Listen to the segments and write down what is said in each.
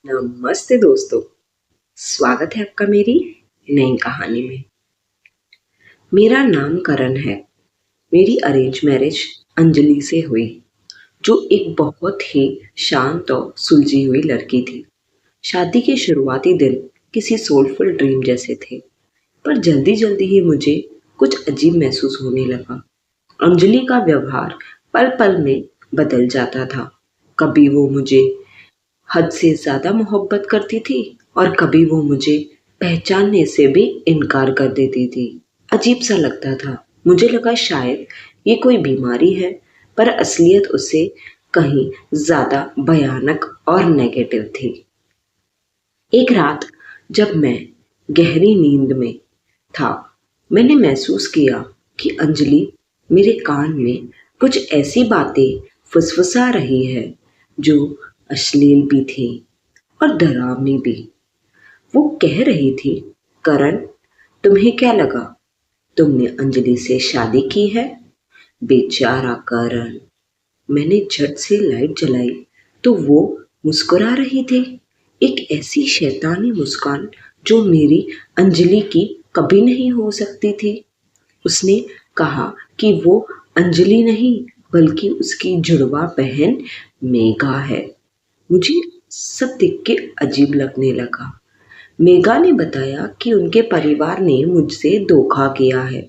नमस्ते दोस्तों, स्वागत है आपका मेरी नई कहानी में। मेरा नाम करण है। मेरी अरेंज मैरिज अंजलि से हुई, जो एक बहुत ही शांत और सुलझी हुई लड़की थी। शादी के शुरुआती दिन किसी सोलफुल ड्रीम जैसे थे, पर जल्दी जल्दी ही मुझे कुछ अजीब महसूस होने लगा। अंजलि का व्यवहार पल पल में बदल जाता था। कभी वो मुझे हद से ज़्यादा मोहब्बत करती थी और कभी वो मुझे पहचानने से भी इनकार कर देती थी। अजीब सा लगता था। मुझे लगा शायद ये कोई बीमारी है, पर असलियत उससे कहीं ज़्यादा भयानक और नेगेटिव थी। एक रात जब मैं गहरी नींद में था, मैंने महसूस किया कि अंजलि मेरे कान में कुछ ऐसी बातें फुसफुसा रही है जो अश्लील भी थी और डरावनी भी। वो कह रही थी, करण, तुम्हें क्या लगा? तुमने अंजलि से शादी की है? बेचारा करण। मैंने झट से लाइट जलाई तो वो मुस्कुरा रही थी, एक ऐसी शैतानी मुस्कान जो मेरी अंजलि की कभी नहीं हो सकती थी। उसने कहा कि वो अंजलि नहीं बल्कि उसकी जुड़वा बहन मेघा है। मुझे सब देख के अजीब लगने लगा। मेघा ने बताया कि उनके परिवार ने मुझसे धोखा किया है।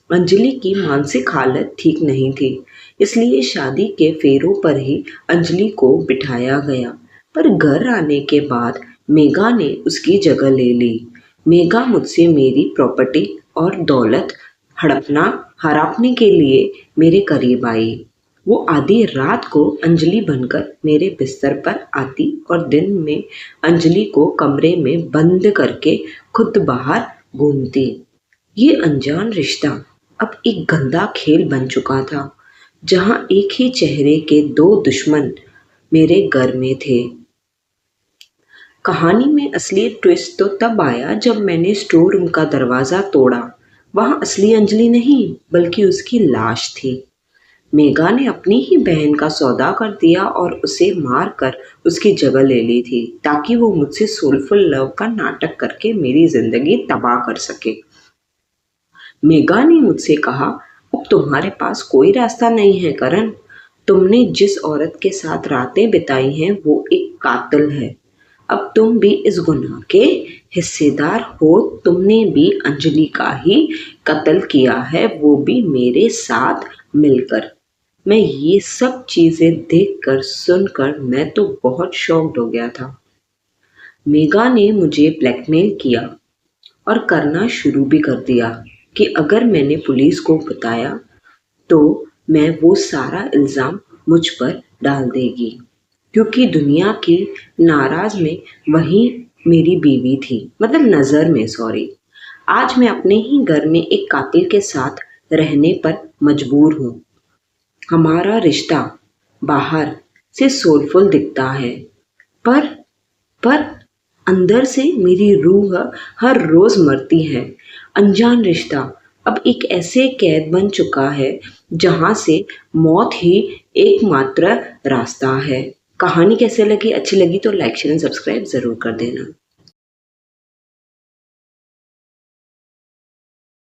अंजलि की मानसिक हालत ठीक नहीं थी, इसलिए शादी के फेरों पर ही अंजलि को बिठाया गया। पर घर आने के बाद मेघा ने उसकी जगह ले ली। मेघा मुझसे मेरी प्रॉपर्टी और दौलत हड़पना हड़पने के लिए मेरे करीब आई। वो आधी रात को अंजलि बनकर मेरे बिस्तर पर आती और दिन में अंजलि को कमरे में बंद करके खुद बाहर घूमती। ये अनजान रिश्ता अब एक गंदा खेल बन चुका था, जहां एक ही चेहरे के दो दुश्मन मेरे घर में थे। कहानी में असली ट्विस्ट तो तब आया जब मैंने स्टोर रूम का दरवाजा तोड़ा। वहां असली अंजलि नहीं बल्कि उसकी लाश थी। मेघा ने अपनी ही बहन का सौदा कर दिया और उसे मार कर उसकी जगह ले ली थी, ताकि वो मुझसे सोलफुल लव का नाटक करके मेरी जिंदगी तबाह कर सके। मेघा ने मुझसे कहा, अब तुम्हारे पास कोई रास्ता नहीं है करण। तुमने जिस औरत के साथ रातें बिताई हैं वो एक कातिल है। अब तुम भी इस गुनाह के हिस्सेदार हो। तुमने भी अंजलि का ही कत्ल किया है, वो भी मेरे साथ मिलकर। मैं ये सब चीजें देखकर सुनकर मैं तो बहुत शॉक्ड हो गया था। मेघा ने मुझे ब्लैकमेल किया और करना शुरू भी कर दिया कि अगर मैंने पुलिस को बताया तो मैं वो सारा इल्ज़ाम मुझ पर डाल देगी, क्योंकि दुनिया की नाराज में वही मेरी बीवी थी, मतलब नज़र में, सॉरी। आज मैं अपने ही घर में एक कातिल के साथ रहने पर मजबूर हूँ। हमारा रिश्ता बाहर से सोलफुल दिखता है, पर पर अंदर से मेरी रूह हर रोज मरती है। अनजान रिश्ता अब एक ऐसे कैद बन चुका है जहां से मौत ही एकमात्र रास्ता है। कहानी कैसे लगी? अच्छी लगी तो लाइक शेयर एंड सब्सक्राइब जरूर कर देना।